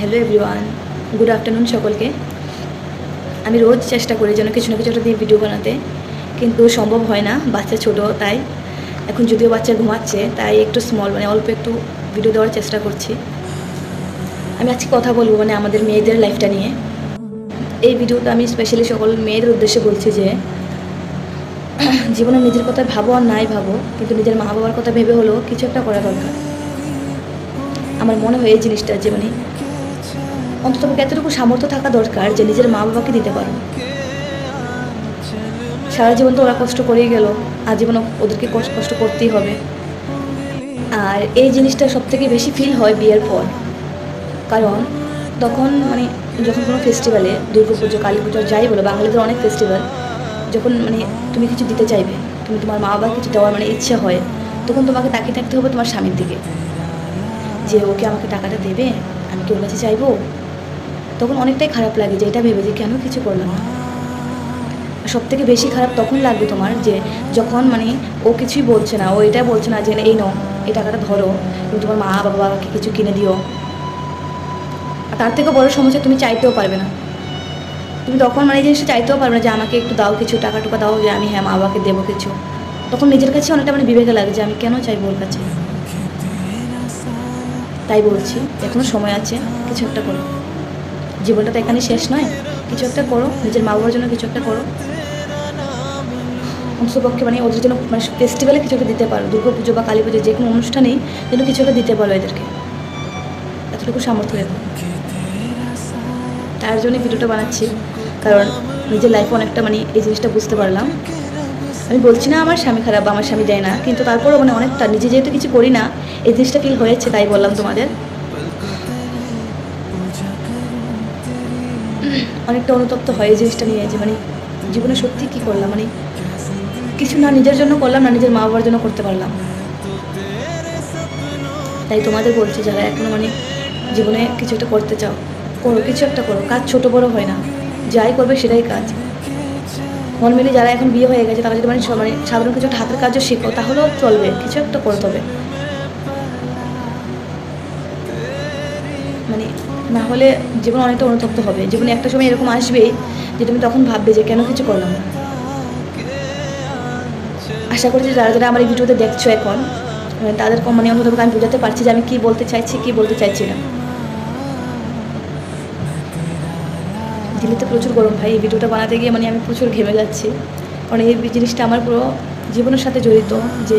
Hello everyone, good afternoon সকলকে। আমি রোজ চেষ্টা করি যেন কিছু না কিছু একটা দিয়ে ভিডিও বানাতে, কিন্তু সম্ভব হয় না, বাচ্চা ছোটো তাই। এখন যদিও বাচ্চা ঘুমাচ্ছে তাই একটু স্মল অল্প একটু ভিডিও দেওয়ার চেষ্টা করছি। আমি আজকে কথা বলবো আমাদের মেয়েদের লাইফটা নিয়ে। এই ভিডিওটা আমি স্পেশালি সকল মেয়েদের উদ্দেশ্যে বলছি যে জীবনে নিজের কথা ভাবো আর নাই ভাবো, কিন্তু নিজের মা বাবার কথা ভেবে হলেও কিছু একটা করা দরকার। আমার মনে হয় এই জিনিসটা যে অন্তত এতটুকু সামর্থ্য থাকা দরকার যে নিজের মা বাবাকে দিতে পারো। সারা জীবন তো ওরা কষ্ট করেই গেল, আজীবন ওদেরকে কষ্ট করতেই হবে। আর এই জিনিসটা সবথেকে বেশি ফিল হয় বিয়ের পর, কারণ তখন যখন কোনো ফেস্টিভ্যালে, দুর্গাপুজো, কালী পুজো, যাই বলো, বাঙালিদের অনেক ফেস্টিভ্যাল, যখন তুমি কিছু দিতে চাইবে, তুমি তোমার মা বাবা কিছু দেওয়ার ইচ্ছে হয়, তখন তোমাকে তাকিয়ে থাকতে হবে তোমার স্বামীর দিকে, যে ওকে আমাকে টাকাটা দেবে, আমি কি ওর কাছে চাইবো। তখন অনেকটাই খারাপ লাগে যে এটা ভেবে যে কেন কিছু করলাম না। সব থেকে বেশি খারাপ তখন লাগবে তোমার যে যখন ও কিছুই বলছে না, ও এটা বলছে না যে এই নাও, এই টাকাটা ধরো, তুমি তোমার মা বাবাকে কিছু কিনে দিও। আর তার থেকে বড় সমস্যা, তুমি চাইতেও পারবে না। তুমি তখন এই জিনিসটা চাইতেও পারবে না যে আমাকে একটু দাও, কিছু টাকা টুকা দাও, যে আমি হ্যাঁ মা বাবাকে দেবো কিছু। তখন নিজের কাছে অনেকটা বিবেকে লাগে যে আমি কেন চাইবো ওর কাছে। তাই বলছি, এখনও সময় আছে, কিছু একটা করো। জীবনটা তো এখানে শেষ নয়, কিছু একটা করো, নিজের মা বাবার জন্য কিছু একটা করো। অন্ততপক্ষে ওদের জন্য ফেস্টিভ্যালে কিছু একটা দিতে পারো, দুর্গা পুজো বা কালী পুজো, যে কোনো অনুষ্ঠানেই যেন কিছু একটা দিতে পারো এদেরকে, এতটুকু সামর্থ্য রেখো। তার জন্যই ভিডিওটা বানাচ্ছি, কারণ নিজের লাইফে অনেকটা এই জিনিসটা বুঝতে পারলাম। আমি বলছি না আমার স্বামী খারাপ বা আমার স্বামী দেয় না, কিন্তু তারপরও অনেকটা নিজে যেহেতু কিছু করি না, এই জিনিসটা ফিল হয়েছে, তাই বললাম তোমাদের। অনেকটা অনুতপ্ত হয় এই জিনিসটা নিয়ে যে জীবনে সত্যি কী করলাম, কিছু না নিজের জন্য করলাম, না নিজের মা বাবার জন্য করতে পারলাম। তাই তোমাদের বলছি, যারা এখনও জীবনে কিছু একটা করতে চাও, করো, কিছু একটা করো। কাজ ছোট বড় হয় না, যাই করবে সেটাই কাজ। নর্মালি যারা এখন বিয়ে হয়ে গেছে তারা যদি সাধারণ কিছু একটা হাতের কাজও শেখো, তাহলেও চলবে, কিছু একটা করতে হবে। না হলে জীবন অনেকটা অনুতপ্ত হবে। জীবনে একটা সময় এরকম আসবেই যে তুমি তখন ভাববে যে কেন কিছু করলাম না। আশা করছি যারা যারা আমার এই ভিডিওতে দেখছো এখন, তাদের অন্তত আমি বোঝাতে পারছি যে আমি কী বলতে চাইছি, কী বলতে চাইছি না। দিল্লিতে প্রচুর গরম ভাই, এই ভিডিওটা বানাতে গিয়ে আমি প্রচুর ঘেমে যাচ্ছি, কারণ এই জিনিসটা আমার পুরো জীবনের সাথে জড়িত। যে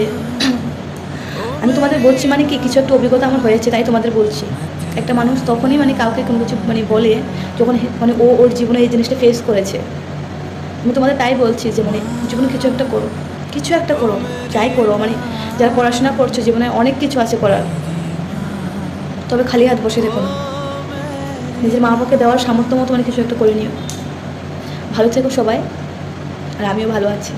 আমি তোমাদের বলছি কি কিছু একটা অভিজ্ঞতা আমার হয়েছে, তাই তোমাদের বলছি। একটা মানুষ তখনই কাউকে কোনো কিছু বলে যখন ও ওর জীবনে এই জিনিসটা ফেস করেছে। আমি তোমাদের তাই বলছি যে জীবনে কিছু একটা করো, কিছু একটা করো, যাই করো। যারা পড়াশোনা করছো, জীবনে অনেক কিছু আছে করার, তবে খালি হাত বসে দেখো না। নিজের মা বাবাকে দেওয়ার সামর্থ্য মতো কিছু একটা করে নিও। ভালো থেকো সবাই, আর আমিও ভালো আছি।